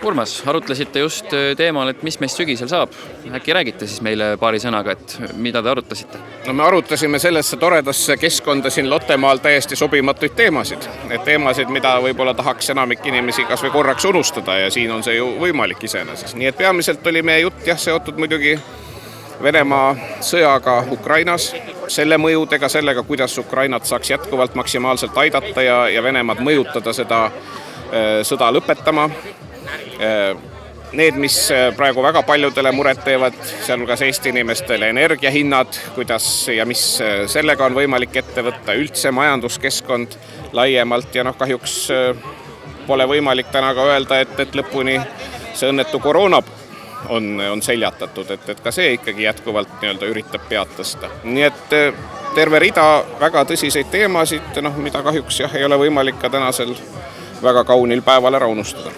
Urmas, arutlesite just teemal, et mis meist sügisel saab. Äkki räägite siis meile paari sõnaga, et mida te arutasite? No me arutasime sellesse toredasse keskkonda siin Lottemaal täiesti sobimatuid teemasid. Et teemasid, mida võib-olla tahaks enamik inimesi kas või korraks unustada ja siin on see ju võimalik iseenesest. Nii et peamiselt oli meie jutt seotud muidugi Venemaa sõjaga Ukrainas, selle mõjudega, sellega, kuidas Ukrainat saaks jätkuvalt maksimaalselt aidata ja Venemaad mõjutada seda sõda lõpetama. Need, mis praegu väga paljudele muret teevad, sealhulgas Eesti inimestele energiahinnad, kuidas ja mis sellega on võimalik ette võtta, üldse majanduskeskkond laiemalt ja kahjuks pole võimalik täna ka öelda, et lõpuni see õnnetu koroona on seljatatud, et ka see ikkagi jätkuvalt üritab pead tõsta. Nii et terve rida väga tõsiseid teemasid, mida kahjuks ei ole võimalik ka tänasel väga kaunil päeval ära unustada.